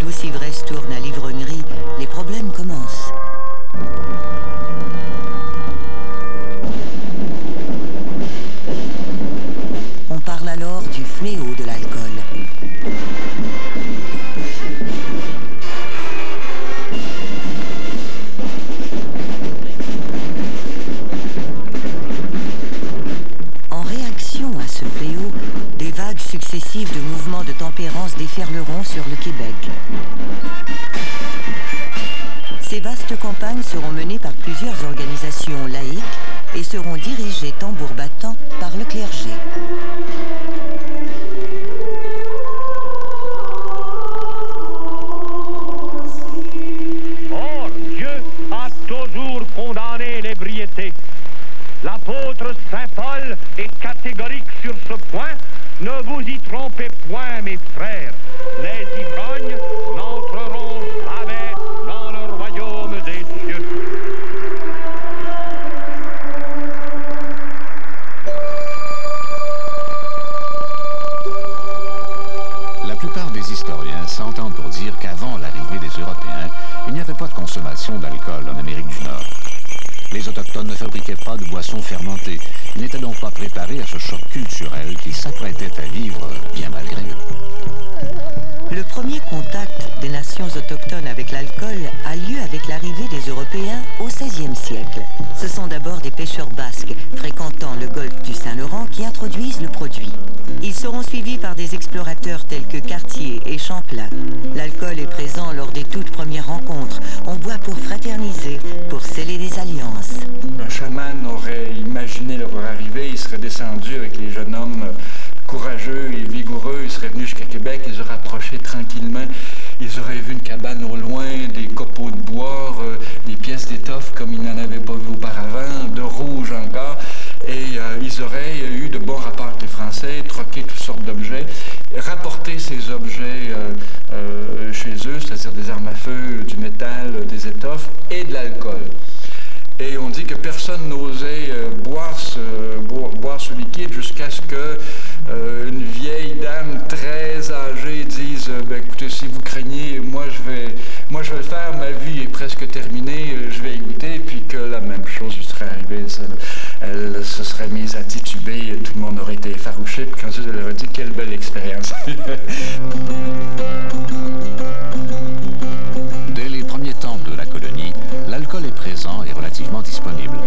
douce ivresse tourne à l'ivrognerie, les problèmes commencent. On parle alors du fléau de l'alcool. En réaction à ce fléau, des vagues successives de mouvements de tempérance déferleront sur le Québec. Ces vastes campagnes seront menées par plusieurs organisations laïques et seront dirigées tambour battant par le clergé. Or, Dieu a toujours condamné l'ébriété. L'apôtre Saint Paul est catégorique sur ce point. Ne vous y trompez point, mes frères. Les ivrognes n'entreront jamais dans le royaume des cieux. La plupart des historiens s'entendent pour dire qu'avant l'arrivée des Européens, il n'y avait pas de consommation d'alcool en Amérique du Nord. Les Autochtones ne fabriquaient pas de boissons fermentées. Ils n'étaient donc pas préparés à ce choc culturel qui s'apprêtait à vivre bien malgré eux. Le premier contact des nations autochtones avec l'alcool a lieu avec l'arrivée des Européens au XVIe siècle. Ce sont d'abord des pêcheurs basques fréquentant le golfe du Saint-Laurent qui introduisent le produit. Ils seront suivis par des explorateurs tels que Cartier et Champlain. L'alcool est présent lors des toutes premières rencontres. On boit pour fraterniser, pour sceller des alliances. Un chaman aurait imaginé leur arrivée, il serait descendu avec les jeunes hommes courageux et vigoureux, ils seraient venus jusqu'à Québec, ils auraient approché tranquillement, ils auraient vu une cabane au loin, des copeaux de bois, des pièces d'étoffe comme ils n'en avaient pas vu auparavant, de rouge encore, et ils auraient eu de bons rapports avec les Français, troqué toutes sortes d'objets, rapporté ces objets chez eux, c'est-à-dire des armes à feu, du métal, des étoffes et de l'alcool. Et on dit que personne n'osait boire ce liquide jusqu'à ce que une vieille dame très âgée dise ben, écoutez, si vous craignez, moi je vais le faire, ma vie est presque terminée, je vais y goûter, puis que la même chose lui serait arrivée, elle se serait mise à tituber, tout le monde aurait été effarouché, puis ensuite elle aurait dit quelle belle expérience. Dès les premiers temps de la colonie, l'alcool est présent et relativement disponible.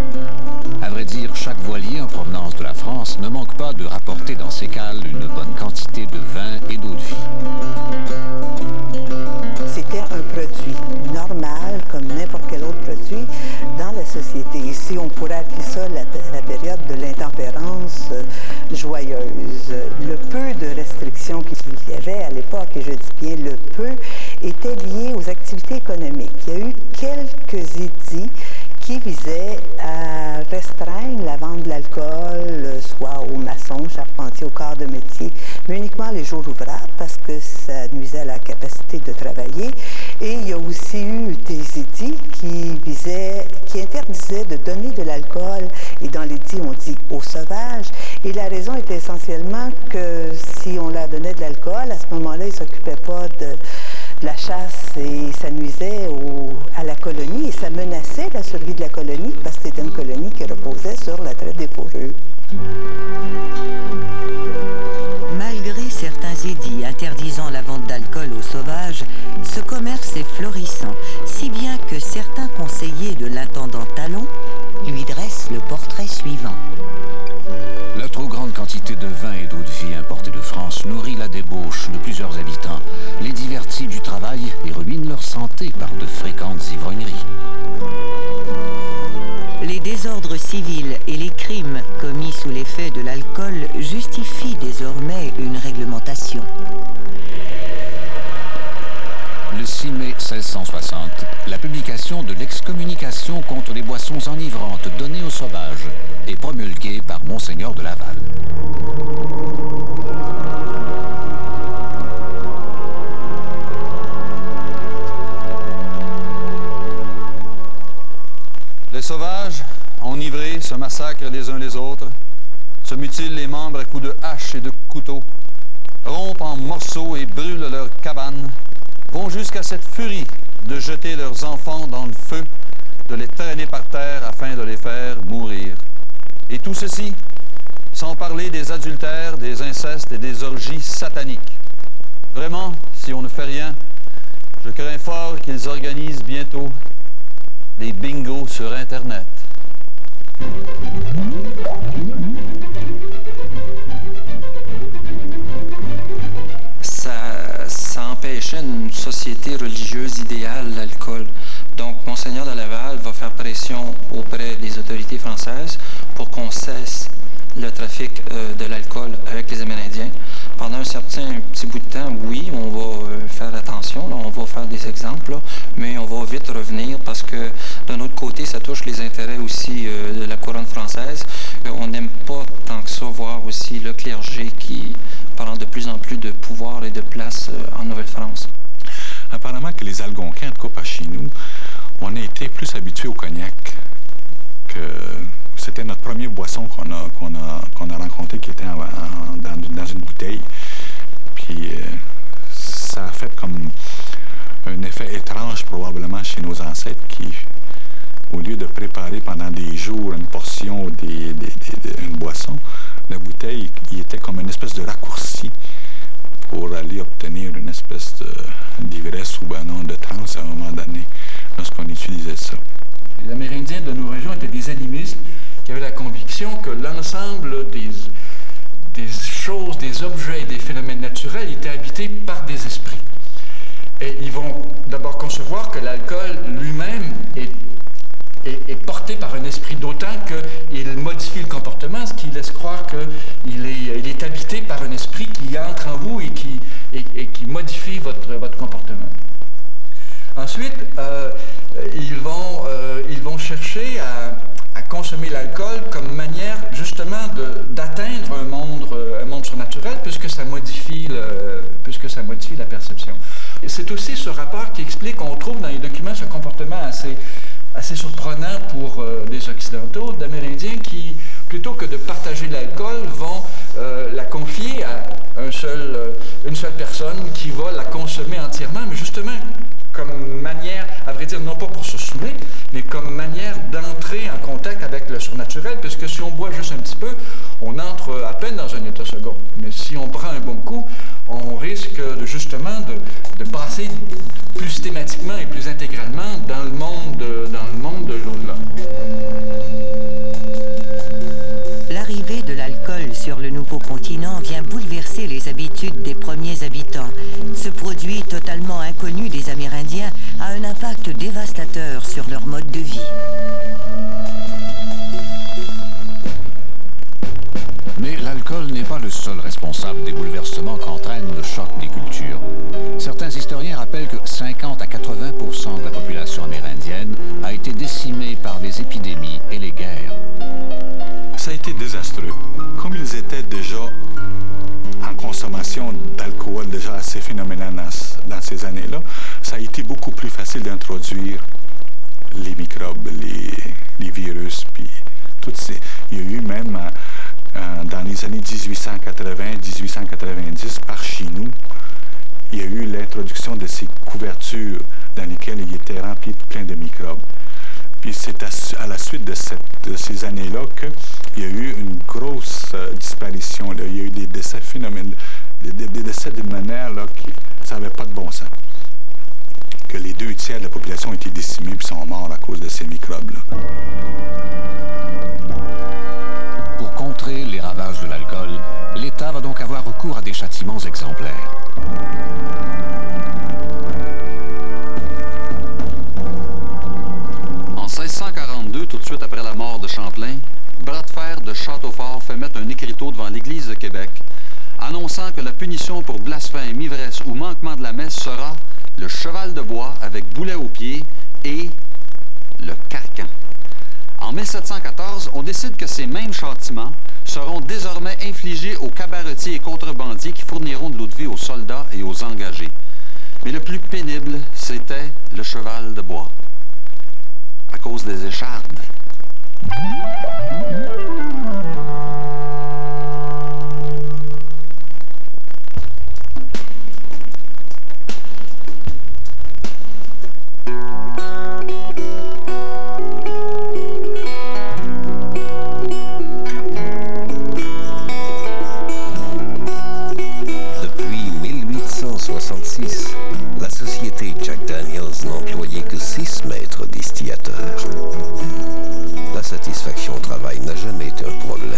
À vrai dire, chaque voilier en provenance de la France ne manque pas de rapporter dans ses cales une bonne quantité de vin et d'eau de vie. C'était un produit normal, comme n'importe quel autre produit, dans la société. Ici, on pourrait appeler ça la période de l'intempérance joyeuse. Le peu de restrictions qu'il y avait à l'époque, et je dis bien le peu, était lié aux activités économiques. Il y a eu quelques édits qui visaient à restreindre la vente de l'alcool, soit aux maçons, charpentiers, aux corps de métier, mais uniquement les jours ouvrables parce que ça nuisait à la capacité de travailler. Et il y a aussi eu des édits qui interdisaient de donner de l'alcool, et dans l'édit on dit aux sauvages. Et la raison était essentiellement que si on leur donnait de l'alcool, à ce moment-là, ils ne s'occupaient pas de la chasse et ça nuisait à la colonie et ça menaçait la survie de la colonie parce que c'était une colonie qui reposait sur la traite des fourrures. Malgré certains édits interdisant la vente d'alcool aux sauvages, ce commerce est florissant, si bien que certains conseillers de l'intendant Talon lui dressent le portrait suivant. La trop grande quantité de vin et d'eau de vie importés de France nourrit la débauche de plusieurs habitants, les divertit du travail et ruine leur santé par de fréquentes ivrogneries. Les désordres civils et les crimes commis sous l'effet de l'alcool justifient désormais une réglementation. Le 6 mai 1660, la publication de l'excommunication contre les boissons enivrantes données aux sauvages est promulguée par Monseigneur de Laval. Les sauvages, enivrés, se massacrent les uns les autres, se mutilent les membres à coups de hache et de couteau, rompent en morceaux et brûlent leurs cabanes, vont jusqu'à cette furie de jeter leurs enfants dans le feu, de les traîner par terre afin de les faire mourir. Et tout ceci, sans parler des adultères, des incestes et des orgies sataniques. Vraiment, si on ne fait rien, je crains fort qu'ils organisent bientôt des bingos sur Internet. Ça empêchait une société religieuse idéale, l'alcool. Donc, Monseigneur de Laval va faire pression auprès des autorités françaises pour qu'on cesse le trafic de l'alcool avec les Amérindiens. Pendant un petit bout de temps, oui, on va faire attention, là, on va faire des exemples, là, mais on va vite revenir parce que d'un autre côté, ça touche les intérêts aussi de la couronne française. On n'aime pas tant que ça voir aussi le clergé qui prend de plus en plus de pouvoir et de place en Nouvelle-France. Apparemment que les Algonquins, en tout cas pas chez nous, on a été plus habitués au cognac. C'était notre première boisson qu'on a rencontrée qui était dans une bouteille. Puis ça a fait comme un effet étrange probablement chez nos ancêtres qui, au lieu de préparer pendant des jours une portion une boisson, la bouteille il était comme une espèce de raccourci pour aller obtenir une espèce d'ivresse ou non de transe à un moment donné lorsqu'on utilisait ça. Les Amérindiens de nos régions étaient des animistes qui avaient la conviction que l'ensemble des choses, des objets et des phénomènes naturels étaient habités par des esprits. Et ils vont d'abord concevoir que l'alcool lui-même est porté par un esprit, d'autant qu'il modifie le comportement, ce qui laisse croire qu'il est habité par un esprit qui entre en vous et qui modifie votre comportement. Ensuite, ils vont chercher à consommer l'alcool comme manière justement d'atteindre un monde surnaturel puisque ça modifie la perception. Et c'est aussi ce rapport qui explique qu'on trouve dans les documents ce comportement assez surprenant pour les Occidentaux, d'Amérindiens qui, plutôt que de partager l'alcool, vont la confier à une seule personne qui va la consommer entièrement, mais justement comme manière, à vrai dire, non pas pour se saouler, mais comme manière d'entrer en contact avec le surnaturel, puisque si on boit juste un petit peu, on entre à peine dans un état second. Mais si on prend un bon coup, on risque justement de passer plus systématiquement et plus intégralement dans le monde de l'au-delà. L'arrivée de l'alcool sur le nouveau continent vient bouleverser les habitudes des premiers habitants. Ce produit totalement inconnu des Amérindiens a un impact dévastateur sur leur mode de vie. Mais l'alcool n'est pas le seul responsable des bouleversements qu'entraîne le choc des cultures. Certains historiens rappellent que 50 à 80% de la population amérindienne a été décimée par les épidémies et les guerres. Ça a été désastreux. Comme ils étaient déjà en consommation d'alcool déjà assez phénoménale dans ces années-là, ça a été beaucoup plus facile d'introduire les microbes, les virus, puis toutes ces... Il y a eu même dans les années 1880-1890, par chez nous, il y a eu l'introduction de ces couvertures dans lesquelles il était rempli de plein de microbes. Puis c'est à la suite de ces années-là qu'il y a eu une grosse disparition. Là. Il y a eu des décès phénoménaux, des décès d'une manière là, qui ça n'avait pas de bon sens. Que les 2/3 de la population ont été décimés et sont morts à cause de ces microbes-là. Pour contrer les ravages de l'alcool, l'État va donc avoir recours à des châtiments exemplaires. En 1642, tout de suite après la mort de Champlain, Bras de Fer de Châteaufort fait mettre un écriteau devant l'Église de Québec, annonçant que la punition pour blasphème, ivresse ou manquement de la messe sera le cheval de bois avec boulet au pied et le carcan. En 1714, on décide que ces mêmes châtiments seront désormais infligés aux cabaretiers et contrebandiers qui fourniront de l'eau de vie aux soldats et aux engagés. Mais le plus pénible, c'était le cheval de bois, à cause des échardes. 1966, la société Jack Daniels n'employait que 6 maîtres distillateurs. La satisfaction au travail n'a jamais été un problème.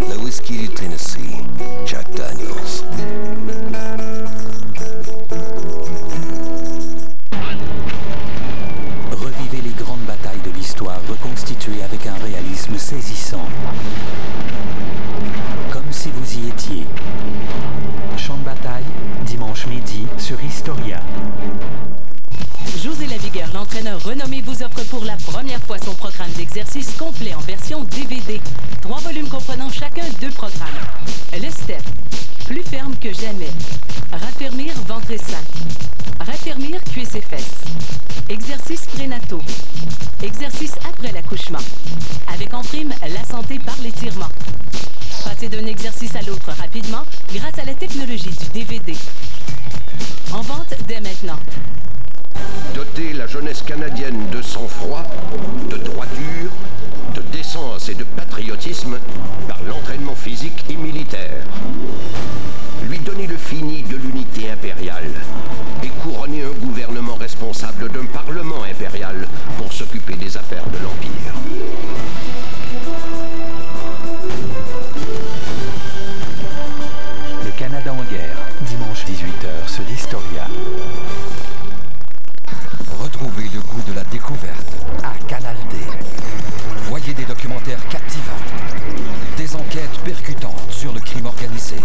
Le whisky du Tennessee, Jack Daniels. Revivez les grandes batailles de l'histoire reconstituées avec un réalisme saisissant. Comme si vous y étiez. Champ de bataille, dimanche midi sur Historia. José Lavigueur, l'entraîneur renommé, vous offre pour la première fois son programme d'exercice complet en version DVD. 3 volumes comprenant chacun 2 programmes. Le step, plus ferme que jamais. Raffermir ventre et sein. Raffermir cuisses et fesses. Exercices prénataux. Exercices après l'accouchement. Avec en prime la santé par l'étirement. Passer d'un exercice à l'autre rapidement grâce à la technologie du DVD. En vente dès maintenant. Doter la jeunesse canadienne de sang-froid, de droiture, de décence et de patriotisme par l'entraînement physique et militaire. Lui donner le fini de l'unité impériale et couronner un gouvernement responsable d'un parlement impérial pour s'occuper des affaires de l'Empire. Le Canada en guerre, dimanche 18h sur l'Historia. Retrouvez le goût de la découverte à Canal D. Voyez des documentaires captivants, des enquêtes percutantes sur le crime organisé,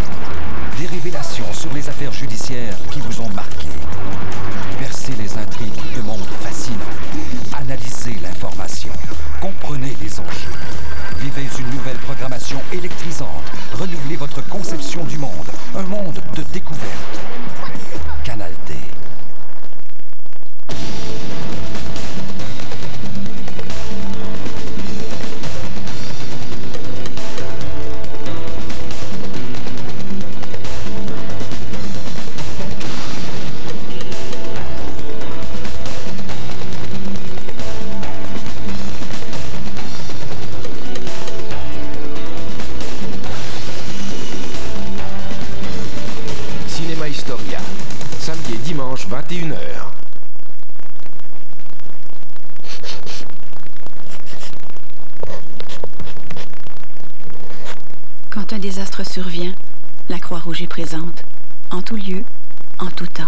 des révélations sur les affaires judiciaires qui vous ont marqué. Percez les intrigues de monde fascinant. Analysez l'information. Comprenez les enjeux. Vivez une nouvelle programmation électrisante. Renouvelez votre conception du monde. Un monde de découverte. Canal D. Historia, samedi et dimanche 21h. Quand un désastre survient, la Croix-Rouge est présente, en tout lieu, en tout temps.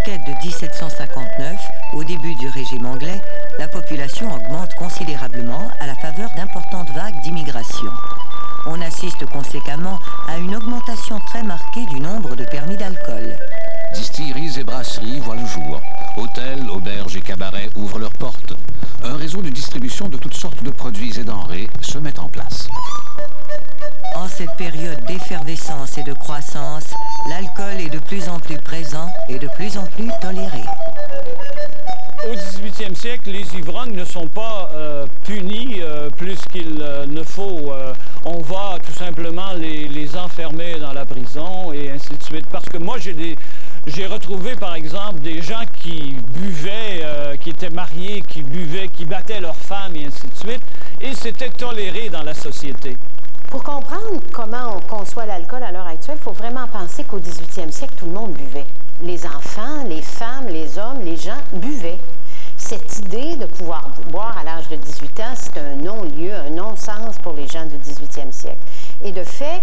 De 1759, au début du régime anglais, la population augmente considérablement à la faveur d'importantes vagues d'immigration. On assiste conséquemment à une augmentation très marquée du nombre de permis d'alcool. Distilleries et brasseries voient le jour. Hôtels, auberges et cabarets ouvrent leurs portes. Un réseau de distribution de toutes sortes de produits et denrées se met en place. En cette période d'effervescence et de croissance, l'alcool est de plus en plus présent et de plus en plus toléré. Au XVIIIe siècle, les ivrognes ne sont pas punis plus qu'il ne faut. On va tout simplement les enfermer dans la prison et ainsi de suite. Parce que moi, j'ai retrouvé, par exemple, des gens qui buvaient, qui étaient mariés, qui buvaient, qui battaient leurs femmes et ainsi de suite. Et c'était toléré dans la société. Pour comprendre comment on conçoit l'alcool à l'heure actuelle, il faut vraiment penser qu'au 18e siècle, tout le monde buvait. Les enfants, les femmes, les hommes, les gens buvaient. Cette idée de pouvoir boire à l'âge de 18 ans, c'est un non-lieu, un non-sens pour les gens du 18e siècle. Et de fait,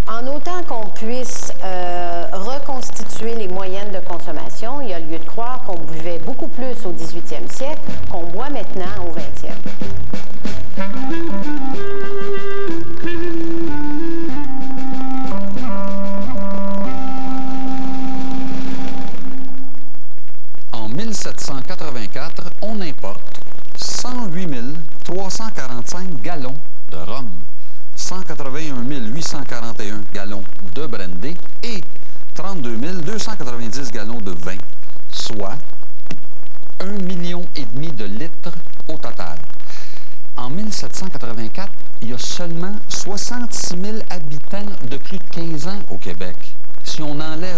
en autant qu'on puisse reconstituer les moyennes de consommation, il y a lieu de croire qu'on buvait beaucoup plus au 18e siècle qu'on boit maintenant au 20e. En 1784, on importe 108 345 gallons de rhum, 181 841 gallons de brandy et 32 290 gallons de vin, soit 1,5 million de litres au total. En 1784, il y a seulement 66 000 habitants de plus de 15 ans au Québec. Si on enlève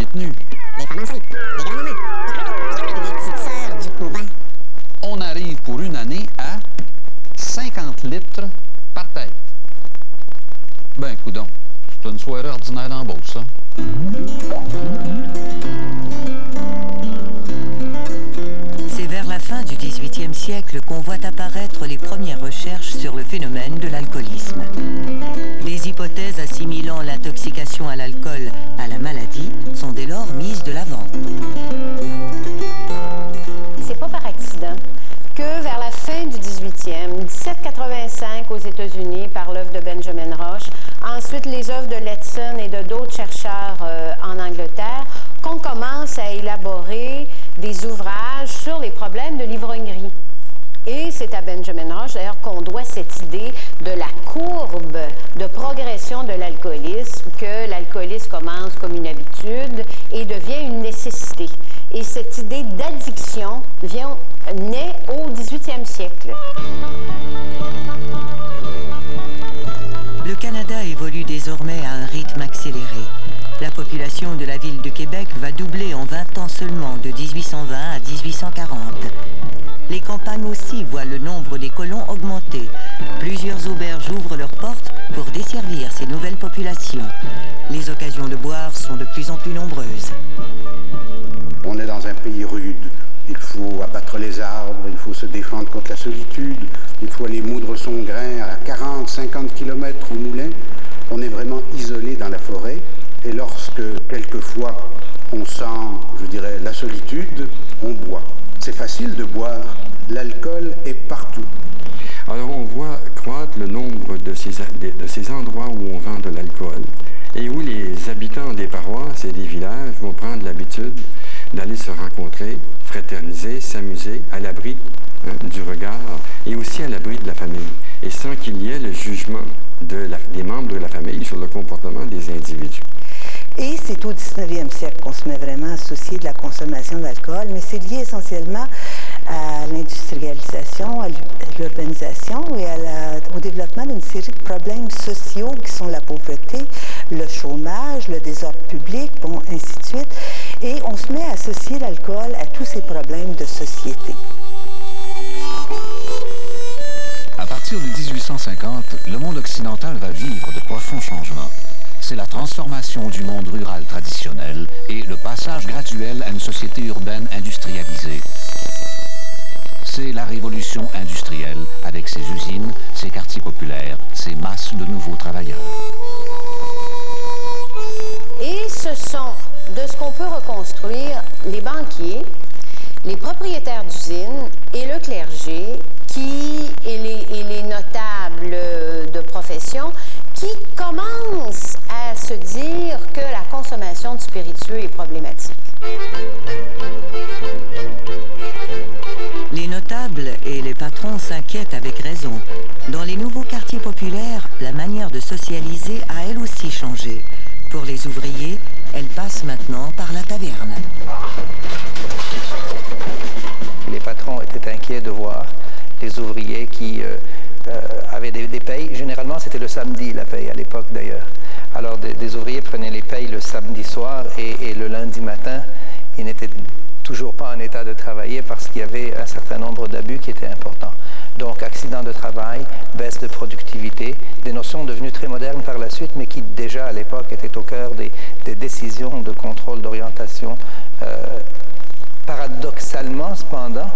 détenus. Les femmes enceintes, les grands-mamans, les petites sœurs du couvent. On arrive pour une année à 50 litres par tête. Ben, coudonc, c'est une soirée ordinaire dans Beauce, ça. C'est vers la fin du XVIIIe siècle qu'on voit apparaître les premières recherches sur le phénomène de l'alcoolisme. Des hypothèses assimilant l'intoxication à l'alcool à la maladie sont dès lors mises de l'avant. C'est pas par accident que vers la fin du 18e, 1785 aux États-Unis par l'œuvre de Benjamin Roche, ensuite les œuvres de Letson et de d'autres chercheurs en Angleterre, qu'on commence à élaborer des ouvrages sur les problèmes de l'ivrognerie. Et c'est à Benjamin Roche, d'ailleurs, qu'on doit cette idée de la courbe de progression de l'alcoolisme, que l'alcoolisme commence comme une habitude et devient une nécessité. Et cette idée d'addiction naît au 18e siècle. Le Canada évolue désormais à un rythme accéléré. La population de la ville de Québec va doubler en 20 ans seulement, de 1820 à 1840. Les campagnes aussi voient le nombre des colons augmenter. Plusieurs auberges ouvrent leurs portes pour desservir ces nouvelles populations. Les occasions de boire sont de plus en plus nombreuses. On est dans un pays rude. Il faut abattre les arbres, il faut se défendre contre la solitude, il faut aller moudre son grain à 40-50 km au moulin. On est vraiment isolé dans la forêt. Et lorsque, quelquefois, on sent, je dirais, la solitude, on boit. C'est facile de boire. L'alcool est partout. Alors, on voit croître le nombre de ces endroits où on vend de l'alcool et où les habitants des paroisses et des villages vont prendre l'habitude d'aller se rencontrer, fraterniser, s'amuser à l'abri du regard et aussi à l'abri de la famille, et sans qu'il y ait le jugement des membres de la famille sur le comportement des individus. Et c'est au 19e siècle qu'on se met vraiment à associer de la consommation d'alcool, mais c'est lié essentiellement à l'industrialisation, à l'urbanisation et au développement d'une série de problèmes sociaux qui sont la pauvreté, le chômage, le désordre public, bon, ainsi de suite. Et on se met à associer l'alcool à tous ces problèmes de société. À partir de 1850, le monde occidental va vivre de profonds changements. C'est la transformation du monde rural traditionnel et le passage graduel à une société urbaine industrialisée. C'est la révolution industrielle avec ses usines, ses quartiers populaires, ses masses de nouveaux travailleurs. Et ce sont, de ce qu'on peut reconstruire, les banquiers, les propriétaires d'usines et le clergé et les notables de profession qui commencent à se dire que la consommation de spiritueux est problématique. Les notables et les patrons s'inquiètent avec raison. Dans les nouveaux quartiers populaires, la manière de socialiser a elle aussi changé. Pour les ouvriers, elle passe maintenant par la taverne. Les patrons étaient inquiets de voir les ouvriers qui avaient des payes. Généralement, c'était le samedi, la paye, à l'époque d'ailleurs. Alors, des ouvriers prenaient les payes le samedi soir et le lundi matin, ils n'étaient toujours pas en état de travailler parce qu'il y avait un certain nombre d'abus qui étaient importants. Donc, accident de travail, baisse de productivité, des notions devenues très modernes par la suite, mais qui déjà à l'époque étaient au cœur des décisions de contrôle d'orientation. Paradoxalement, cependant,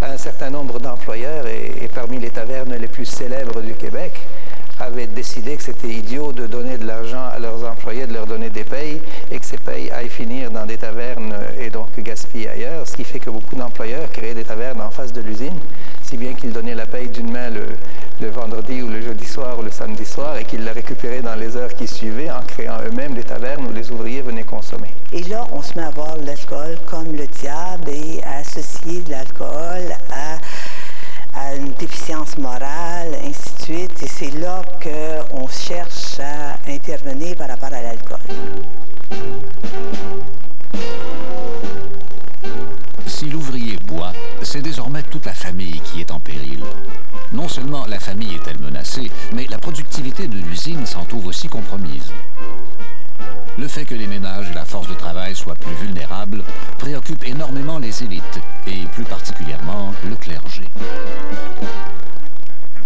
un certain nombre d'employeurs, et parmi les tavernes les plus célèbres du Québec, avaient décidé que c'était idiot de donner de l'argent à leurs employés, de leur donner des payes, et que ces payes aillent finir dans des tavernes et donc gaspillées ailleurs, ce qui fait que beaucoup d'employeurs créaient des tavernes en face de l'usine, si bien qu'ils donnaient la paye d'une main le vendredi ou le jeudi soir ou le samedi soir, et qu'ils la récupéraient dans les heures qui suivaient en créant eux-mêmes des tavernes où les ouvriers venaient consommer. Et là, on se met à voir l'alcool comme le diable et à associer l'alcool à une déficience morale, ainsi de suite. Et c'est là qu'on cherche à intervenir par rapport à l'alcool. Si l'ouvrier boit, c'est désormais toute la famille qui est en péril. Non seulement la famille est-elle menacée, mais la productivité de l'usine s'en trouve aussi compromise. Le fait que les ménages et la force de travail soient plus vulnérables préoccupe énormément les élites, et plus particulièrement le clergé.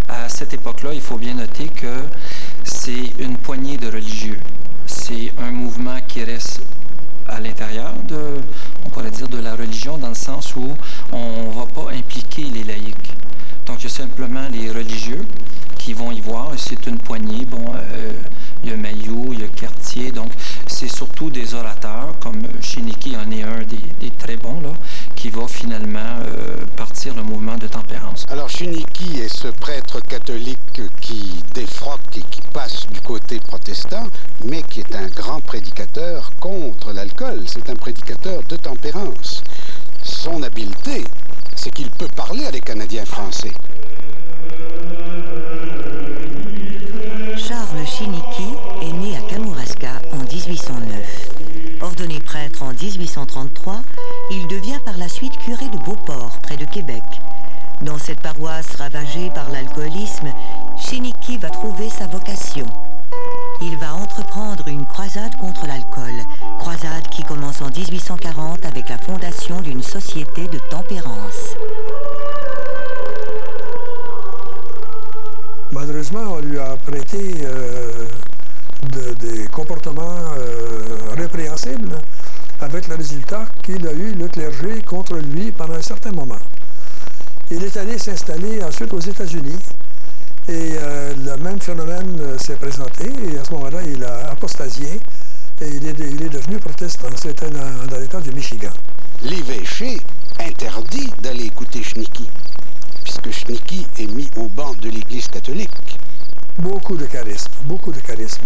À cette époque-là, il faut bien noter que c'est une poignée de religieux. C'est un mouvement qui reste à l'intérieur on pourrait dire, de la religion, dans le sens où on ne va pas impliquer les laïcs. Donc, il y a simplement les religieux qui vont y voir, et c'est une poignée. Bon, il y a Mailloux, il y a Cartier, donc c'est surtout des orateurs, comme Chéniky en est un des très bons, là, qui va finalement partir le mouvement de tempérance. Alors Chéniky est ce prêtre catholique qui défroque et qui passe du côté protestant, mais qui est un grand prédicateur contre l'alcool. C'est un prédicateur de tempérance. Son habileté, c'est qu'il peut parler à des Canadiens français. Charles Chéniky est né à Kamouraska en 1809. Ordonné prêtre en 1833, il devient par la suite curé de Beauport, près de Québec. Dans cette paroisse ravagée par l'alcoolisme, Chéniky va trouver sa vocation. Il va entreprendre une croisade contre l'alcool, croisade qui commence en 1840 avec la fondation d'une société de tempérance. Malheureusement, on lui a prêté des comportements répréhensibles, avec le résultat qu'il a eu le clergé contre lui pendant un certain moment. Il est allé s'installer ensuite aux États-Unis et le même phénomène s'est présenté, et à ce moment-là, il a apostasié et il est devenu protestant. C'était dans l'État du Michigan. L'évêché interdit d'aller écouter Chéniky, puisque Chéniky est mis au banc de l'Église catholique. Beaucoup de charisme, beaucoup de charisme.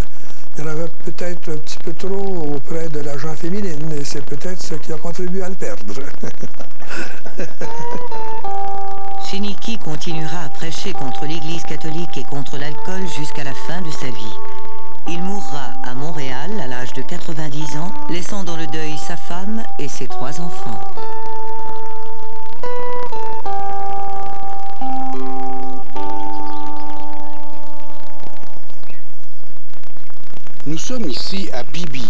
Il y en avait peut-être un petit peu trop auprès de la gent féminine, et c'est peut-être ce qui a contribué à le perdre. Chéniky continuera à prêcher contre l'Église catholique et contre l'alcool jusqu'à la fin de sa vie. Il mourra à Montréal à l'âge de 90 ans, laissant dans le deuil sa femme et ses 3 enfants. Nous sommes ici à Beebe.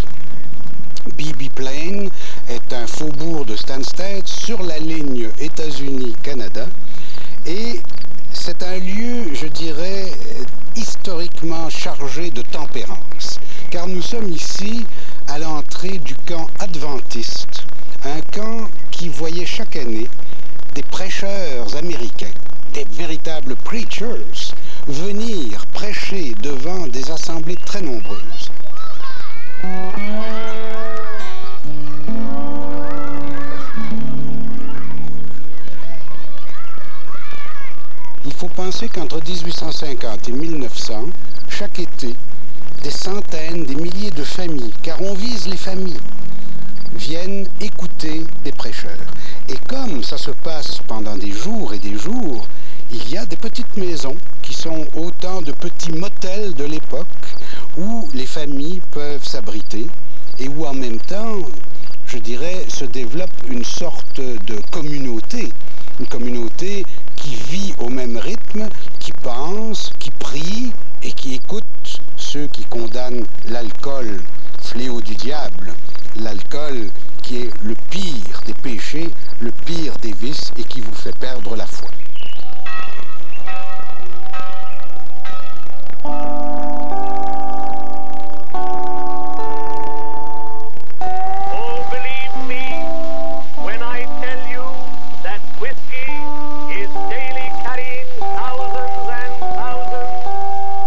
Beebe Plain est un faubourg de Stansted sur la ligne États-Unis-Canada, et c'est un lieu, je dirais, historiquement chargé de tempérance, car nous sommes ici à l'entrée du camp adventiste, un camp qui voyait chaque année des prêcheurs américains, des véritables preachers, venir prêcher devant des assemblées très nombreuses. Il faut penser qu'entre 1850 et 1900, chaque été, des centaines, des milliers de familles, car on vise les familles, viennent écouter des prêcheurs. Et comme ça se passe pendant des jours et des jours, il y a des petites maisons qui sont autant de petits motels de l'époque où les familles peuvent s'abriter et où en même temps, je dirais, se développe une sorte de communauté. Une communauté qui vit au même rythme, qui pense, qui prie et qui écoute ceux qui condamnent l'alcool, fléau du diable. L'alcool qui est le pire des péchés, le pire des vices et qui vous fait perdre la foi. Oh, believe me when I tell you that whiskey is daily carrying thousands and thousands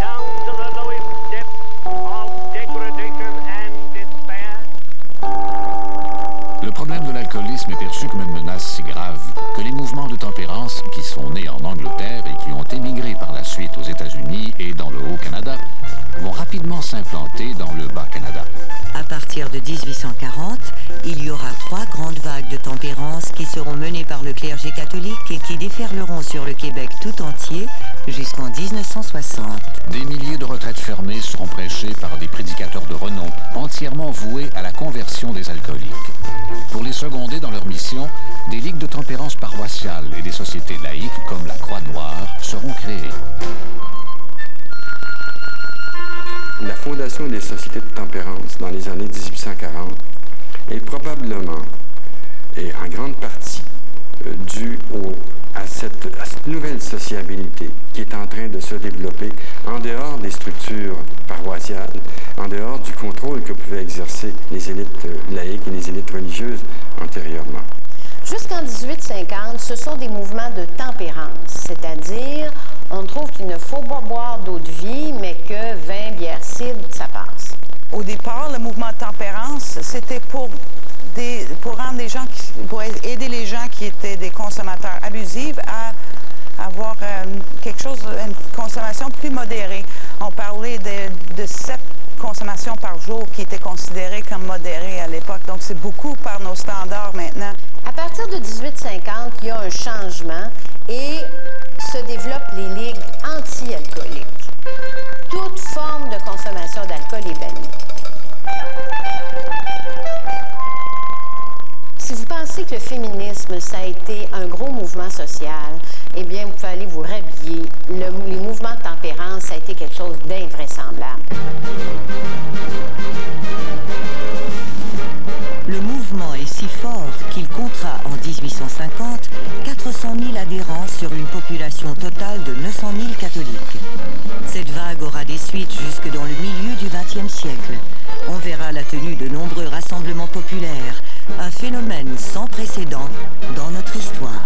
down to the lowest depths of degradation and despair. Le problème de l'alcoolisme est perçu comme une menace si grave que les mouvements de tempérance qui sont nés en Angleterre et qui ont émigré par la suite aux États-Unis et dans le Haut-Canada vont rapidement s'implanter dans le Bas-Canada. À partir de 1840, il y aura 3 grandes vagues de tempérance qui seront menées par le clergé catholique et qui déferleront sur le Québec tout entier jusqu'en 1960. Des milliers de retraites fermées seront prêchées par des prédicateurs de renom entièrement voués à la conversion des alcooliques. Pour les seconder dans leur mission, des ligues de tempérance paroissiales et des sociétés laïques comme la Croix-Noire seront créées. La fondation des sociétés de tempérance dans les années 1840 est probablement et en grande partie due à cette nouvelle sociabilité qui est en train de se développer en dehors des structures paroissiales, en dehors du contrôle que pouvaient exercer les élites laïques et les élites religieuses antérieurement. Jusqu'en 1850, ce sont des mouvements de tempérance, c'est-à-dire on trouve qu'il ne faut pas boire d'eau de vie, mais que vin, bière, cidre, ça passe. Au départ, le mouvement de tempérance, c'était pour rendre les gens, pour aider les gens qui étaient des consommateurs abusifs à avoir une consommation plus modérée. On parlait de 7 consommations par jour qui étaient considérées comme modérées à l'époque. Donc, c'est beaucoup par nos standards maintenant. À partir de 1850, il y a un changement et se développent les ligues anti-alcooliques. Toute forme de consommation d'alcool est bannie. Si vous pensez que le féminisme, ça a été un gros mouvement social, eh bien, vous pouvez aller vous rhabiller. Les mouvements de tempérance, ça a été quelque chose d'invraisemblable. Le mouvement est si fort qu'il comptera en 1850 400 000 adhérents sur une population totale de 900 000 catholiques. Cette vague aura des suites jusque dans le milieu du XXe siècle. On verra la tenue de nombreux rassemblements populaires, un phénomène sans précédent dans notre histoire.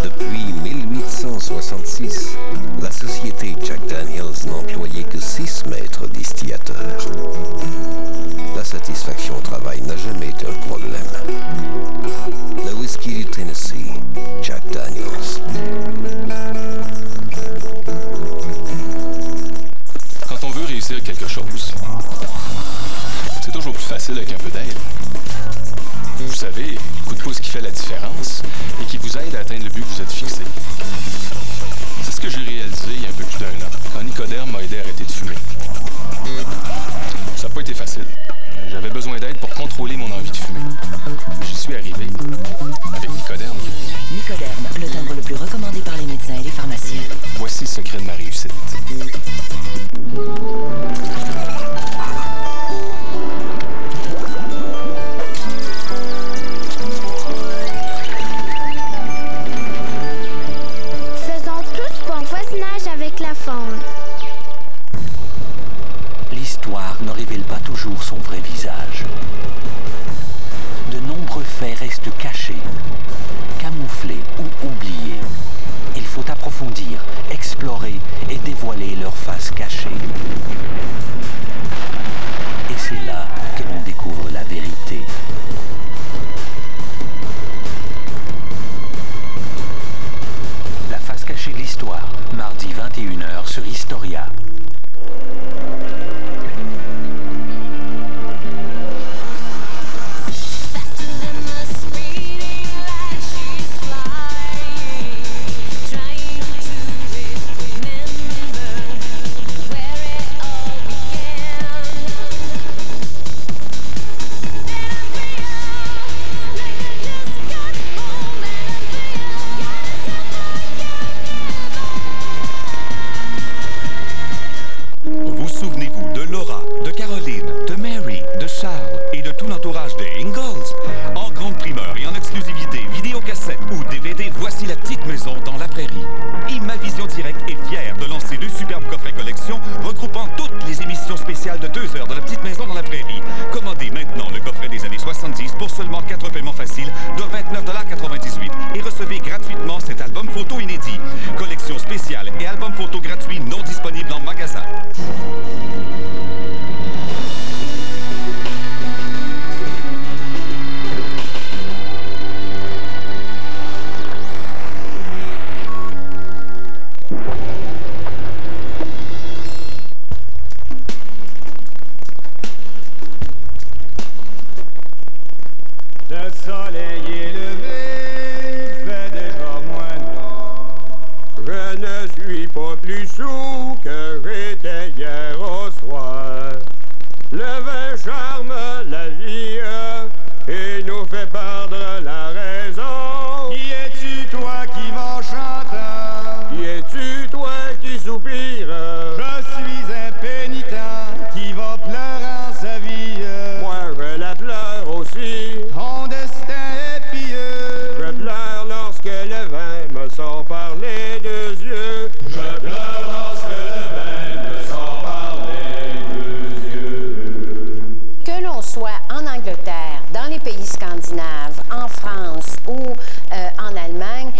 Depuis 1866, la société Jack Daniels n'employait que 6 maîtres distillateurs. La satisfaction au travail n'a jamais été un problème. Le whisky du Tennessee, Jack Daniels. Quand on veut réussir quelque chose, c'est toujours plus facile avec un peu d'aide. Vous savez, le coup de pouce qui fait la différence et qui vous aide à atteindre le but que vous êtes fixé. C'est ce que j'ai réalisé il y a un peu plus d'1 an, quand Nicodème m'a aidé à arrêter de fumer. Ça n'a pas été facile. J'avais besoin d'aide pour contrôler mon envie de fumer. J'y suis arrivé avec Nicodème. Nicodème, le timbre le plus recommandé par les médecins et les pharmaciens. Voici le secret de ma réussite. Faisons tous bon voisinage avec la faune. L'histoire ne révèle pas toujours son vrai visage. De nombreux faits restent cachés, camouflés ou oubliés. Il faut approfondir, explorer et dévoiler leur face cachée. Et c'est là que l'on découvre la vérité. La face cachée de l'histoire, mardi 21h sur Historia. Je ne suis pas plus sous que j'étais hier au soir. Le vin charme la vie et nous fait perdre la raison. Qui es-tu, toi, qui vas chantant? Qui es-tu, toi, qui soupire? Je suis un pénitent qui va pleurer en sa vie. Moi, je la pleure aussi. Ton destin est pieux. Je pleure lorsque le vin me sort par les deux yeux. Je pleure lorsque le vin me sort par les deux yeux. Que l'on soit en Angleterre, dans les pays scandinaves, en France ou en Allemagne,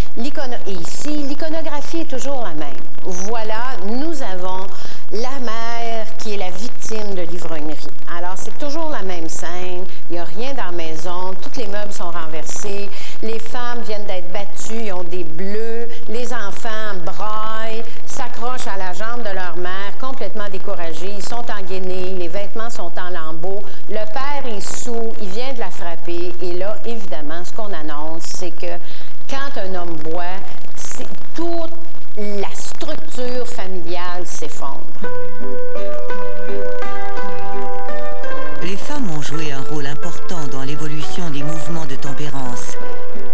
ici, l'iconographie est toujours la même. Voilà, nous avons la mère qui est la victime de l'ivrognerie. Alors, c'est toujours la même scène. Il n'y a rien dans la maison. Tous les meubles sont renversés. Les femmes viennent d'être battues. Ils ont des bleus. Les enfants braillent, s'accrochent à la jambe de leur mère, complètement découragés. Ils sont engainés. Les vêtements sont en lambeaux. Le père est saoul. Il vient de la frapper. Et là, évidemment, ce qu'on annonce, c'est que quand un homme boit, toute la structure familiale s'effondre. Les femmes ont joué un rôle important dans l'évolution des mouvements de tempérance.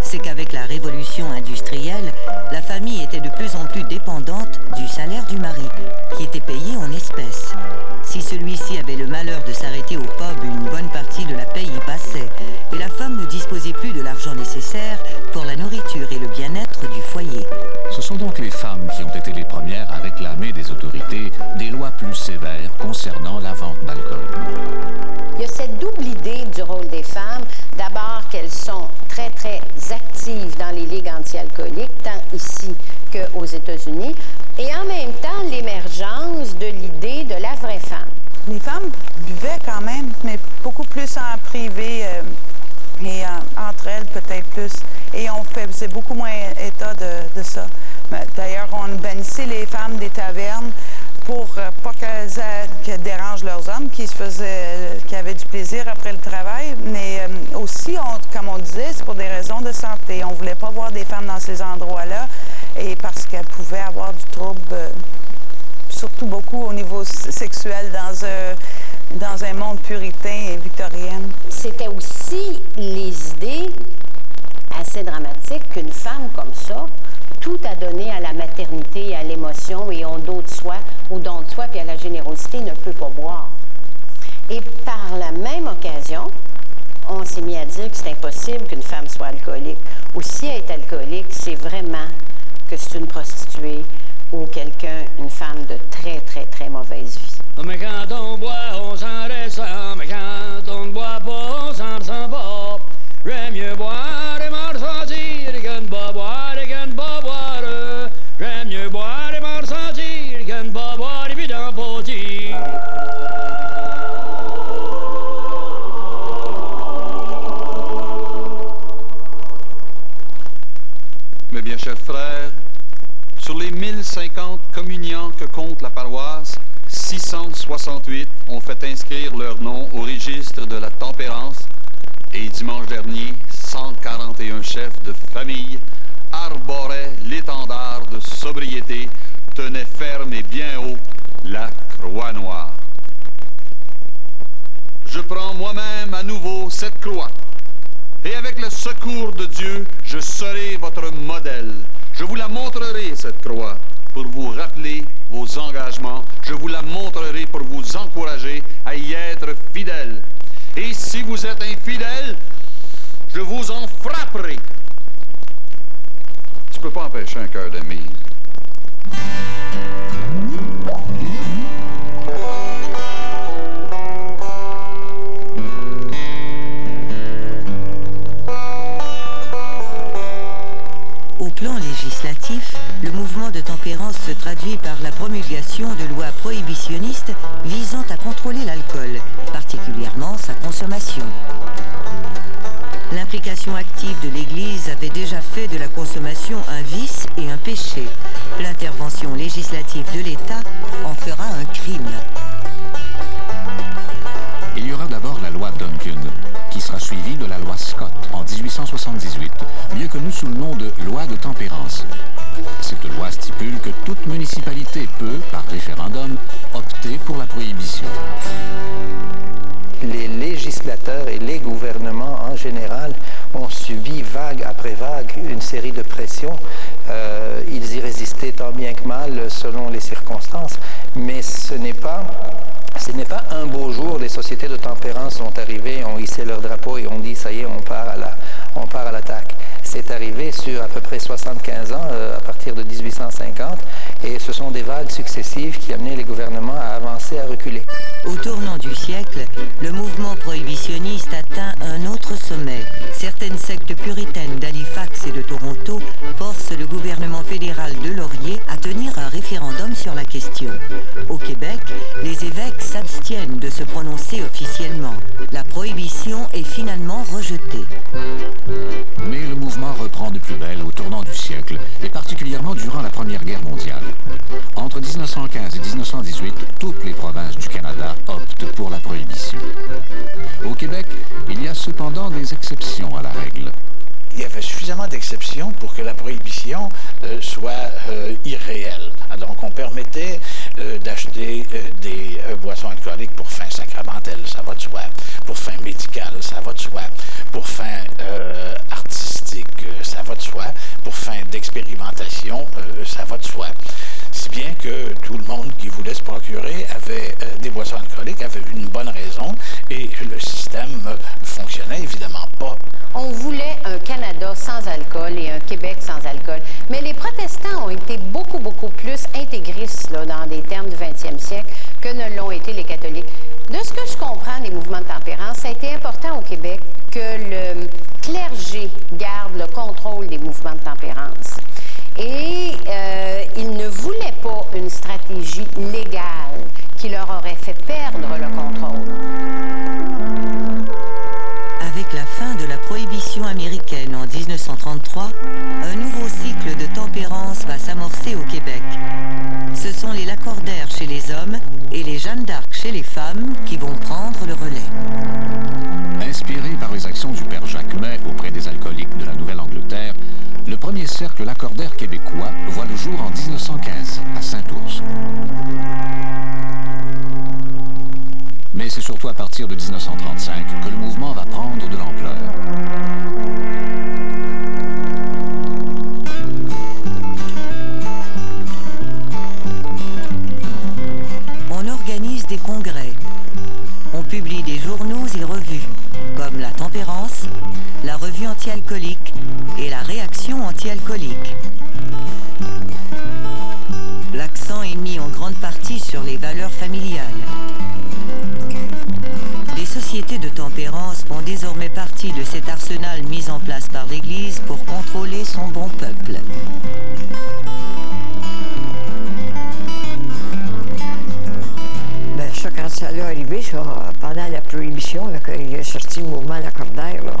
C'est qu'avec la révolution industrielle, la famille était de plus en plus dépendante du salaire du mari, qui était payé en espèces. Si celui-ci avait le malheur de s'arrêter au pub, une bonne partie de la paye y passait, et la femme ne disposait plus de l'argent nécessaire pour la nourriture et le bien-être du foyer. Ce sont donc les femmes qui ont été les premières à réclamer des autorités des lois plus sévères concernant la vente d'alcool. Il y a cette double idée du rôle des femmes. D'abord qu'elles sont très, très actives dans les ligues anti-alcooliques, tant ici qu'aux États-Unis, et en même temps l'émergence de l'idée de la vraie femme. Les femmes buvaient quand même, mais beaucoup plus en privé et entre elles peut-être plus. Et on faisait beaucoup moins état de ça. D'ailleurs, on bannissait les femmes des tavernes pour pas qu'elles dérangent leurs hommes qui avaient du plaisir après le travail, mais aussi, comme on disait, c'est pour des raisons de santé. On voulait pas voir des femmes dans ces endroits-là, et parce qu'elles pouvaient avoir du trouble, surtout beaucoup au niveau sexuel dans un monde puritain et victorien. C'était aussi les idées assez dramatiques qu'une femme comme ça, tout à donner à la maternité, à l'émotion et au don de soi, puis à la générosité, ne peut pas boire. Et par la même occasion, on s'est mis à dire que c'est impossible qu'une femme soit alcoolique. Ou si elle est alcoolique, c'est vraiment que c'est une prostituée ou quelqu'un, une femme de très, très, très mauvaise vie. Mais quand on boit, on s'en ressent, mais quand on ne boit pas, on s'en ressent pas. J'aime mieux boire et m'en ressentir que ne pas boire et que ne pas boire. J'aime mieux boire et m'en ressentir que ne pas boire et puis d'en pâtir. Mes bien chers frères, sur les 1050 communiants que compte la paroisse, 668 ont fait inscrire leur nom au registre de la tempérance et dimanche dernier, 141 chefs de famille arboraient l'étendard de sobriété, tenaient ferme et bien haut la croix noire. Je prends moi-même à nouveau cette croix et avec le secours de Dieu, je serai votre modèle. Je vous la montrerai, cette croix, pour vous rappeler vos engagements. Je vous la montrerai pour vous encourager à y être fidèle. Et si vous êtes infidèle, je vous en frapperai. Tu peux pas empêcher un cœur de mise. Au plan législatif, le mouvement de tempérance se traduit par la promulgation de lois prohibitionnistes visant à contrôler l'alcool, particulièrement sa consommation. L'implication active de l'Église avait déjà fait de la consommation un vice et un péché. L'intervention législative de l'État en fera un crime. Il y aura d'abord la loi Duncan, qui sera suivie de la loi Scott en 1878, mieux connue sous le nom de loi de tempérance. Cette loi stipule que toute municipalité peut, par référendum, opter pour la prohibition. législateurs et les gouvernements en général ont subi vague après vague une série de pressions. Ils y résistaient tant bien que mal selon les circonstances, mais ce n'est pas un beau jour. Les sociétés de tempérance sont arrivées, ont hissé leur drapeau et ont dit ça y est, on part à l'attaque. C'est arrivé sur à peu près 75 ans, à partir de 1850, et ce sont des vagues successives qui amenaient les gouvernements à avancer, à reculer. Au tournant du siècle, le mouvement prohibitionniste atteint un autre sommet. Certaines sectes puritaines d'Halifax et de Toronto forcent le gouvernement fédéral de Laurier à tenir un référendum sur la question. Au Québec, les évêques s'abstiennent de se prononcer officiellement. La prohibition est finalement rejetée. Mais le mouvement reprend de plus belle au tournant du siècle, et particulièrement durant la Première Guerre mondiale. Entre 1915 et 1918, toutes les provinces du Canada optent pour la prohibition. Au Québec, il y a cependant des exceptions à la règle. Il y avait suffisamment d'exceptions pour que la prohibition soit irréelle. Donc, on permettait d'acheter des boissons alcooliques pour fin sacramentelle, ça va de soi. Pour fin médicale, ça va de soi. Pour fin artistique, ça va de soi. Pour fin d'expérimentation, ça va de soi. Si bien que tout le monde qui voulait se procurer avait des boissons alcooliques, avait une bonne raison, et le système fonctionnait évidemment pas. On voulait un Canada sans alcool et un Québec sans alcool, mais les protestants ont été beaucoup plus intégristes là, dans des termes du 20e siècle que ne l'ont été les catholiques. De ce que je comprends des mouvements de tempérance, ça a été important au Québec que le clergé garde le contrôle des mouvements de tempérance. Et ils ne voulaient pas une stratégie légale qui leur aurait fait perdre le contrôle. Avec la fin de la prohibition américaine en 1933, un nouveau cycle de tempérance va s'amorcer au Québec. Ce sont les Lacordaire chez les hommes et les Jeanne d'Arc chez les femmes qui vont prendre le relais. Inspiré par les actions du père Jacques May auprès des alcooliques de la Nouvelle-Angleterre, le premier cercle Lacordaire québécois voit le jour en 1915 à Saint-Ours. Mais c'est surtout à partir de 1935 que le mouvement va prendre de l'ampleur. On organise des congrès. On publie des journaux et revues, comme La Tempérance, la Revue anti-alcoolique et la Réaction anti-alcoolique. L'accent est mis en grande partie sur les valeurs familiales. Les sociétés de tempérance font désormais partie de cet arsenal mis en place par l'Église pour contrôler son bon peuple. Ben ça, quand ça allait arriver, ça, pendant la prohibition, là, qu'il est sorti le mouvement Lacordaire, là,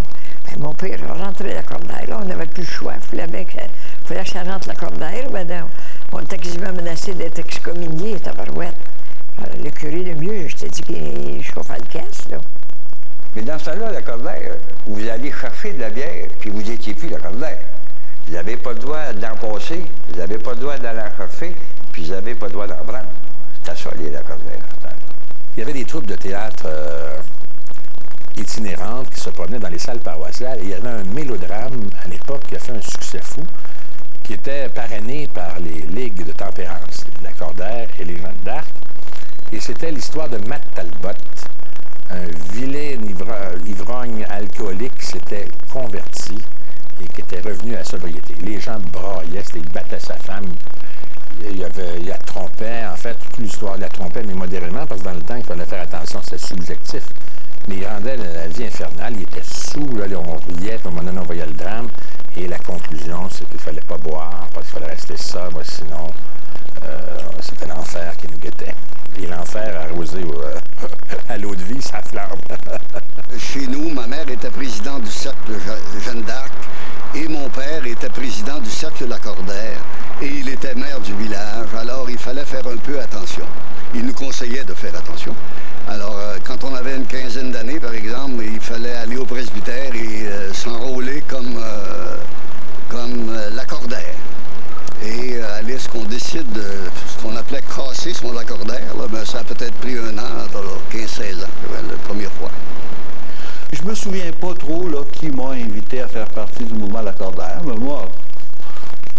ben, mon père a rentré Lacordaire, là, on n'avait plus le choix. Il fallait que ça rentre Lacordaire, ben, on était quasiment menacé d'être excommunié, tabarouette. Le curé de mieux, je t'ai dit qu'il chauffait le caisse, là. Mais dans ce temps-là, Lacordaire, vous alliez chercher de la bière, puis vous n'étiez plus Lacordaire. Vous n'avez pas le droit d'en passer, vous n'avez pas le droit d'aller en chercher, puis vous n'avez pas le droit d'en prendre. C'était ça, les Lacordaire. Il y avait des troupes de théâtre itinérantes qui se promenaient dans les salles paroissiales, et il y avait un mélodrame à l'époque qui a fait un succès fou, qui était parrainé par les ligues de tempérance, les Lacordaire et les Jeanne d'Arc. Et c'était l'histoire de Matt Talbot, un vilain ivrogne alcoolique qui s'était converti et qui était revenu à la sobriété. Les gens braillaient, il battait sa femme, il la trompait. En fait, toute l'histoire la trompait, mais modérément, parce que dans le temps, il fallait faire attention, c'était subjectif. Mais il rendait la vie infernale, il était saoul, là, on riait, puis à un moment donné, on voyait le drame. Et la conclusion, c'est qu'il ne fallait pas boire, parce qu'il fallait rester sobre, sinon c'était l'enfer qui nous guettait. Et l'enfer arrosé à l'eau de vie, ça flambe. Chez nous, ma mère était présidente du cercle Jeanne d'Arc et mon père était président du cercle Lacordaire et il était maire du village. Alors, il fallait faire un peu attention. Il nous conseillait de faire attention. Alors, quand on avait une quinzaine d'années, par exemple, il fallait aller au presbytère et s'enrôler comme Lacordaire. Et aller ce qu'on décide de ce qu'on appelait casser son Lacordaire, là, ben, ça a peut-être pris un an, 15-16 ans, la première fois. me souviens pas trop là, qui m'a invité à faire partie du mouvement Lacordaire, mais moi,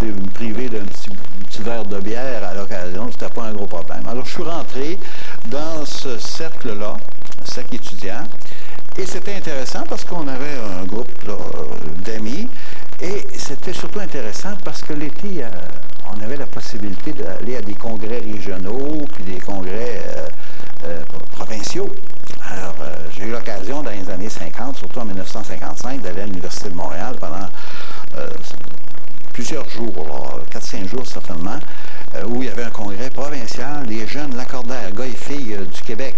j'étais privé d'un petit verre de bière à l'occasion, c'était pas un gros problème. Alors, je suis rentré dans ce cercle-là, un cercle étudiant, et c'était intéressant parce qu'on avait un groupe d'amis, et c'était surtout intéressant parce que l'été, on avait la possibilité d'aller à des congrès régionaux, puis des congrès provinciaux. Alors, j'ai eu l'occasion dans les années 50, surtout en 1955, d'aller à l'Université de Montréal pendant plusieurs jours, 4-5 jours certainement, où il y avait un congrès provincial des jeunes lacordaires, gars et filles du Québec.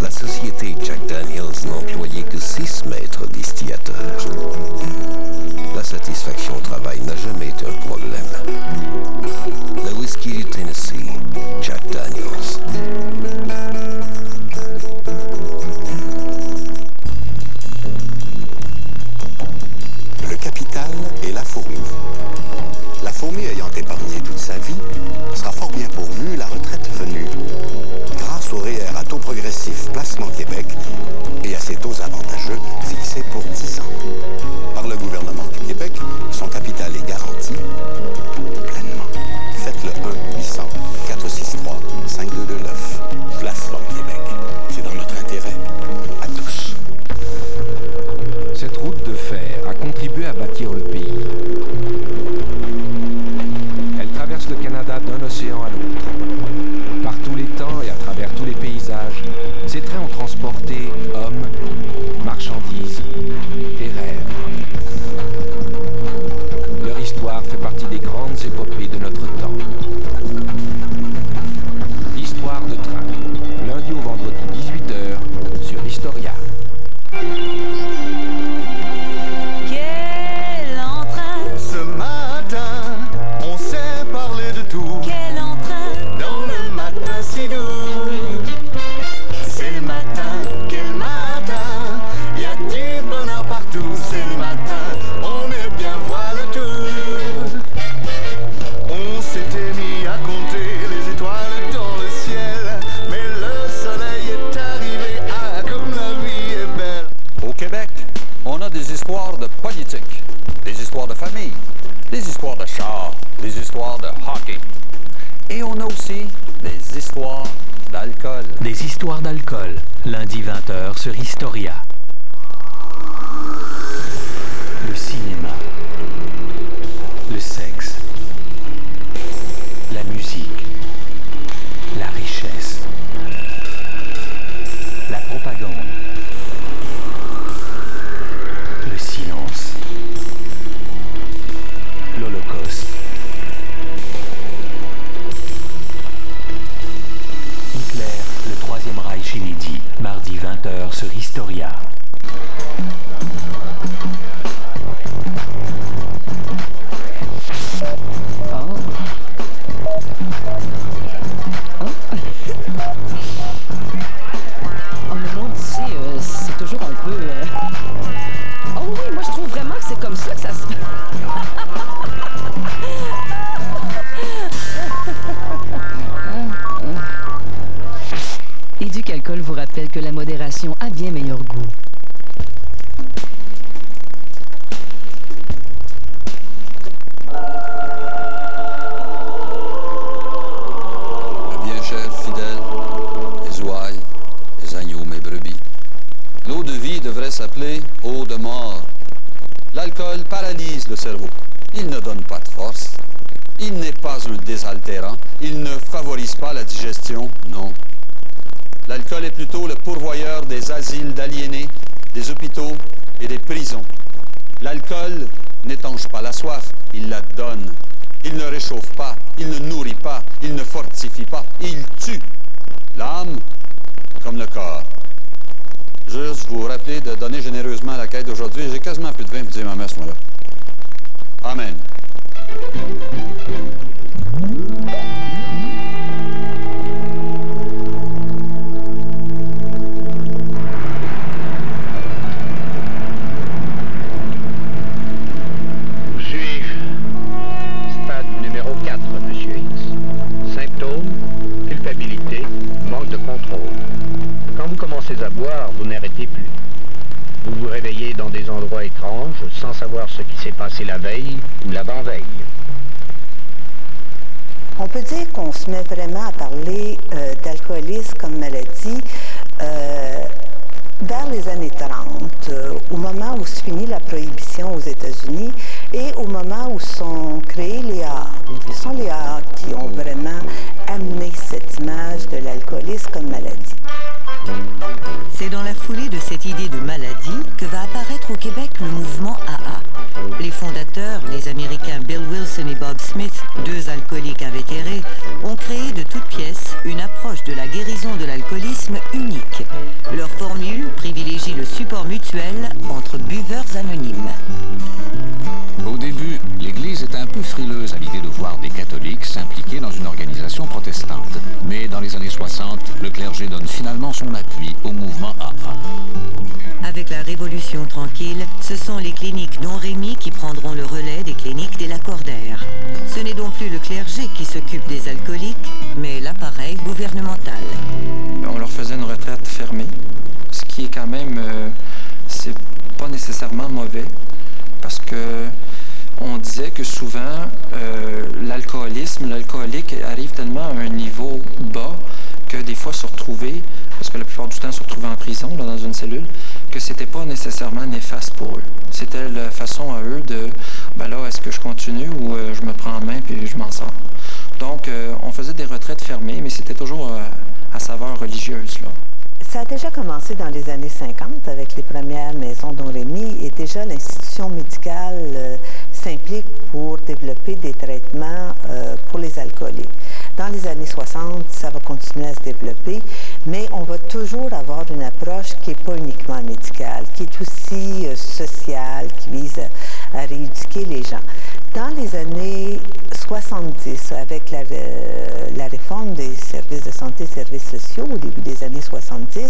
La société Jack Daniels n'employait que 6 maîtres distillateurs. La satisfaction au travail n'a jamais été un problème. Le whisky du Tennessee, Jack Daniels. Le capital est la fourmi. La fourmi ayant épargné toute sa vie sera fort bien pourvue la retraite venue. Grâce au REER à taux progressif Placement Québec et à ses taux avantageux fixés pour 10 ans. Par le gouvernement du Québec, son capital est garanti pleinement. Faites le 1-800-463-5229. Placement Québec. C'est dans notre intérêt à tous. Cette route de fer a contribué à bâtir le pays. Elle traverse le Canada d'un océan à l'autre. Par tous les temps et à travers tous les paysages, ces trains ont transporté hommes, marchandises et rêves. Leur histoire fait partie des grandes épopées de notre temps. Histoire de train, lundi au vendredi 18h sur Historia. Quel entrain! Ce matin, on s'est parlé de tout. Quel entrain! Dans le matin si doux. C'est le matin, quel matin. Y a du bonheur partout. C'est le matin, on est bien voir le tour. On s'était mis à compter les étoiles dans le ciel. Mais le soleil est arrivé, ah comme la vie est belle. Au Québec, on a des histoires de politique, des histoires de famille, des histoires de chars, des histoires de hockey. Et on a aussi des histoires d'alcool. Des histoires d'alcool, lundi 20h sur Historia. Le cinéma, le sexe, la musique, la richesse, la propagande, le silence, l'Holocauste. Hitler, le Troisième Reich inédit, mardi 20h sur Historia. Oh, le monde ici, c'est toujours un peu... Oh oui, moi je trouve vraiment que c'est comme ça que ça se... Éduc-Alcool vous rappelle que la modération a bien meilleur goût. Mes bien chers fidèles, les ouailles, les agneaux, mes brebis, l'eau de vie devrait s'appeler eau de mort. L'alcool paralyse le cerveau. Il ne donne pas de force. Il n'est pas un désaltérant. Il ne favorise pas la digestion, non. L'alcool est plutôt le pourvoyeur des asiles d'aliénés, des hôpitaux et des prisons. L'alcool n'étanche pas la soif, il la donne. Il ne réchauffe pas, il ne nourrit pas, il ne fortifie pas, il tue. L'âme comme le corps. Juste vous rappeler de donner généreusement à la quête d'aujourd'hui. J'ai quasiment plus de vin pour dire ma messe, moi, là. Amen. À boire, vous n'arrêtez plus. Vous vous réveillez dans des endroits étranges, sans savoir ce qui s'est passé la veille ou l'avant-veille. On peut dire qu'on se met vraiment à parler d'alcoolisme comme maladie vers les années 30, au moment où se finit la prohibition aux États-Unis et au moment où sont créés les AA. Ce sont les AA qui ont vraiment amené cette image de l'alcoolisme comme maladie. C'est dans la foulée de cette idée de maladie que va apparaître au Québec le mouvement AA. Les fondateurs, les Américains Bill Wilson et Bob Smith, deux alcooliques invétérés, ont créé de toutes pièces une approche de la guérison de l'alcoolisme unique. Leur formule privilégie le support mutuel entre buveurs anonymes. Au début, l'Église était un peu frileuse à l'idée de voir des catholiques s'impliquer dans une organisation protestante. Mais dans les années 60, le clergé donne finalement son appui au mouvement AA. Avec la Révolution tranquille, ce sont les cliniques Don-Rémy qui prendront le relais des cliniques des Lacordaire. Ce n'est donc plus le clergé qui s'occupe des alcooliques, mais l'appareil gouvernemental. On leur faisait une retraite fermée, ce qui est quand même, c'est pas nécessairement mauvais, parce que on disait que souvent l'alcoolique arrive tellement à un niveau bas que des fois se retrouver, parce que la plupart du temps se retrouver en prison, là, dans une cellule, que c'était pas nécessairement néfaste pour eux. C'était la façon à eux de, ben là, est-ce que je continue ou je me prends en main puis je m'en sors. Donc, on faisait des retraites fermées, mais c'était toujours à saveur religieuse, là. Ça a déjà commencé dans les années 50 avec les premières maisons Don-Rémy et déjà l'institution médicale s'implique pour développer des traitements pour les alcooliques. Dans les années 60, ça va continuer à se développer, mais on va toujours avoir une approche qui n'est pas uniquement médicale, qui est aussi sociale, qui vise à rééduquer les gens. Dans les années 70, avec la réforme des services de santé et services sociaux, au début des années 70,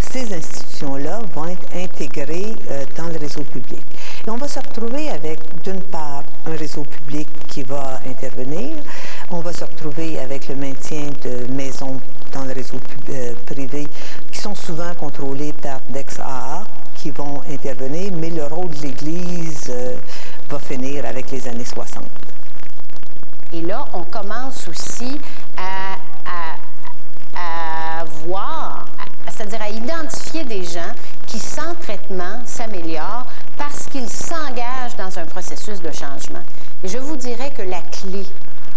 ces institutions-là vont être intégrées dans le réseau public. Et on va se retrouver avec, d'une part, un réseau public qui va intervenir. On va se retrouver avec le maintien de maisons dans le réseau privé qui sont souvent contrôlées par d'ex-AA qui vont intervenir, mais le rôle de l'Église va finir avec les années 60. Et là, on commence aussi à voir, c'est-à-dire à identifier des gens qui, sans traitement, s'améliorent parce qu'ils s'engagent dans un processus de changement. Et je vous dirais que la clé,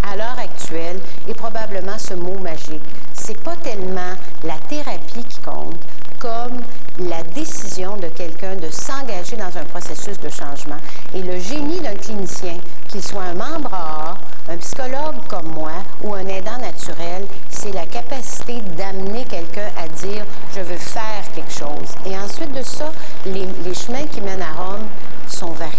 à l'heure actuelle, est probablement ce mot magique. C'est pas tellement la thérapie qui compte, comme la décision de quelqu'un de s'engager dans un processus de changement. Et le génie d'un clinicien, qu'il soit un membre AA, un psychologue comme moi ou un aidant naturel, c'est la capacité d'amener quelqu'un à dire « je veux faire quelque chose ». Et ensuite de ça, les chemins qui mènent à Rome sont variés.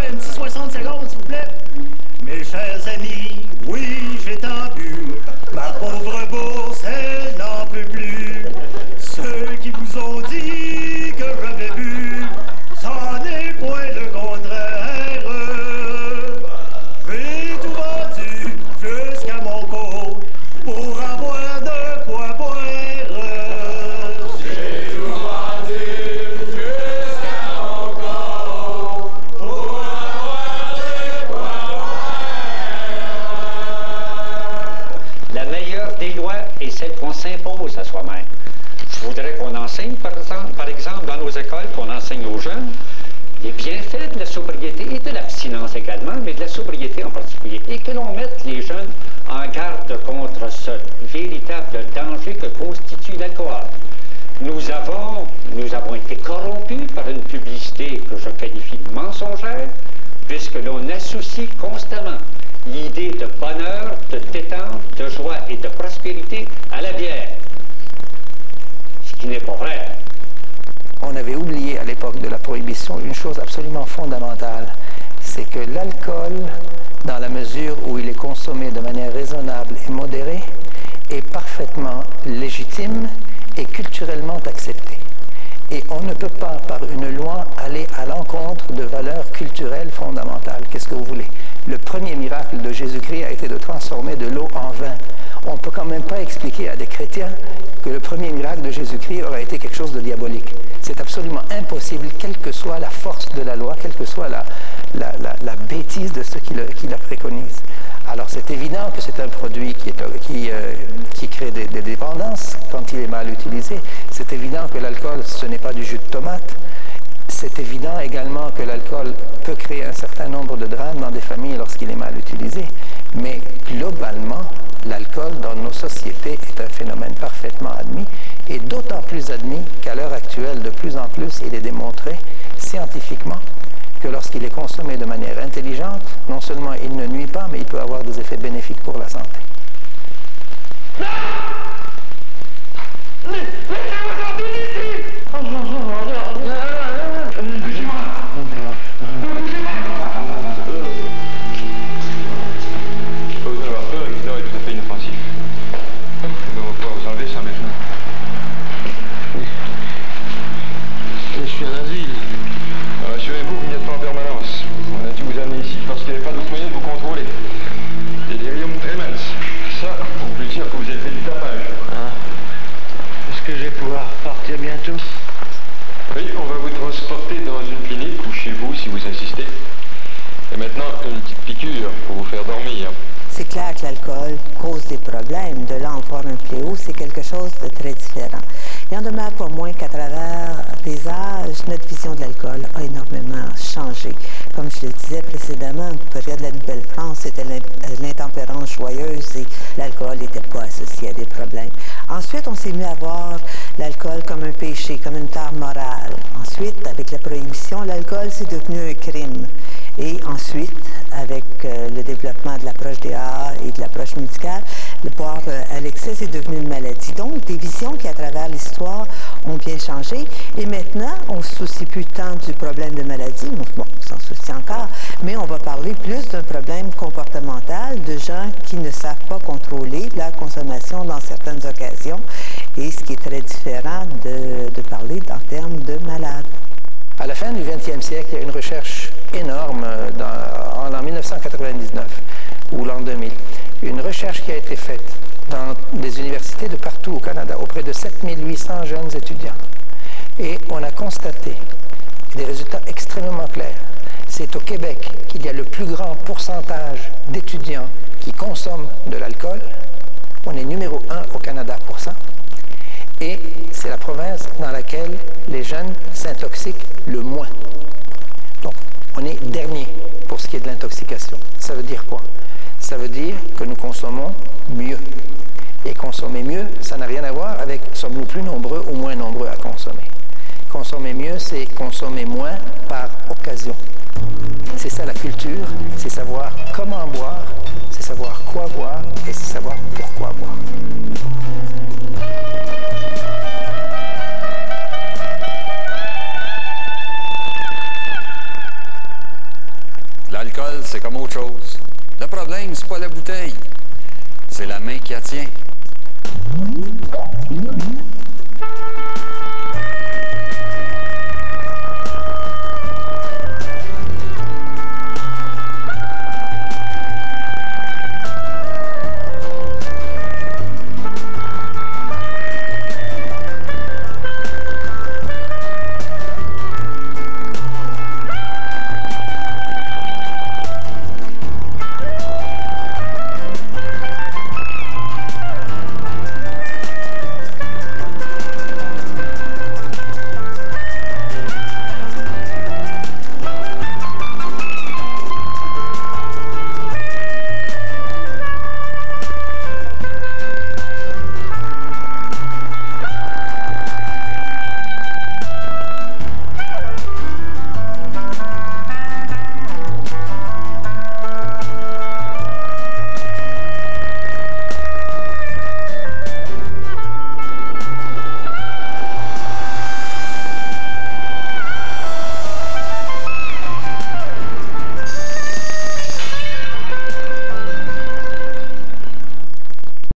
Un petit 60 secondes, s'il vous plaît. Mes chers amis, oui, j'ai tant bu. Ma pauvre bourse, elle n'en peut plus. Ceux qui vous ont dit que j'avais bu, ça n'est point le contraire. J'ai tout vendu jusqu'à mon côte pour avoir de quoi boire. J'ai tout vendu jusqu'à mon côte pour avoir de quoi boire. La meilleure des lois est celle qu'on s'impose à soi-même. Je voudrais qu'on enseigne, par exemple, dans nos écoles, qu'on enseigne aux jeunes les bienfaits de la sobriété et de l'abstinence également, mais de la sobriété en particulier, et que l'on mette les jeunes en garde contre ce véritable danger que constitue l'alcool. Nous avons été corrompus par une publicité que je qualifie de mensongère, puisque l'on associe constamment l'idée de bonheur, de détente, de joie joie et de prospérité à la bière. Ce qui n'est pas vrai. On avait oublié à l'époque de la prohibition une chose absolument fondamentale, c'est que l'alcool, dans la mesure où il est consommé de manière raisonnable et modérée, est parfaitement légitime et culturellement accepté. Et on ne peut pas, par une loi, aller à l'encontre de valeurs culturelles fondamentales. Qu'est-ce que vous voulez? Le premier miracle de Jésus-Christ a été de transformer de l'eau en vin. On ne peut quand même pas expliquer à des chrétiens que le premier miracle de Jésus-Christ aurait été quelque chose de diabolique. C'est absolument impossible, quelle que soit la force de la loi, quelle que soit la bêtise de ceux qui la préconisent. Alors c'est évident que c'est un produit qui crée des dépendances quand il est mal utilisé. C'est évident que l'alcool, ce n'est pas du jus de tomate. C'est évident également que l'alcool peut créer un certain nombre de drames dans des familles lorsqu'il est mal utilisé. Mais globalement, l'alcool dans nos sociétés est un phénomène parfaitement admis et d'autant plus admis qu'à l'heure actuelle, de plus en plus, il est démontré scientifiquement que lorsqu'il est consommé de manière intelligente, non seulement il ne nuit pas, mais il peut avoir des effets bénéfiques pour la santé. Oui, on va vous transporter dans une clinique ou chez vous si vous insistez. Et maintenant, une petite piqûre pour vous faire dormir. C'est clair que l'alcool cause des problèmes. De là en voir un fléau, c'est quelque chose de très différent. Il en demeure pas moins qu'à travers les âges, notre vision de l'alcool a énormément changé. Comme je le disais précédemment, la période de la Nouvelle-France, c'était l'intempérance joyeuse et l'alcool n'était pas associé à des problèmes. Ensuite, on s'est mis à voir l'alcool comme un péché, comme une tare morale. Ensuite, avec la prohibition, l'alcool, c'est devenu un crime. Et ensuite, avec le développement de l'approche DA et de l'approche médicale, le boire à l'excès est devenu une maladie. Donc, des visions qui, à travers l'histoire, ont bien changé. Et maintenant, on ne se soucie plus tant du problème de maladie. Bon, on s'en soucie encore, mais on va parler plus d'un problème comportemental de gens qui ne savent pas contrôler leur consommation dans certaines occasions. Et ce qui est très différent de parler en termes de malades. À la fin du 20e siècle, il y a une recherche énorme en 1999 ou l'an 2000. Une recherche qui a été faite dans des universités de partout au Canada, auprès de 7800 jeunes étudiants. Et on a constaté des résultats extrêmement clairs. C'est au Québec qu'il y a le plus grand pourcentage d'étudiants qui consomment de l'alcool. On est numéro 1 au Canada pour ça. Et c'est la province dans laquelle les jeunes s'intoxiquent le moins. Donc, on est dernier pour ce qui est de l'intoxication. Ça veut dire quoi? Ça veut dire que nous consommons mieux. Et consommer mieux, ça n'a rien à voir avec sommes-nous plus nombreux ou moins nombreux à consommer. Consommer mieux, c'est consommer moins par occasion. C'est ça la culture, c'est savoir comment boire, c'est savoir quoi boire et c'est savoir pourquoi boire. L'alcool, c'est comme autre chose. Le problème, c'est pas la bouteille, c'est la main qui la tient.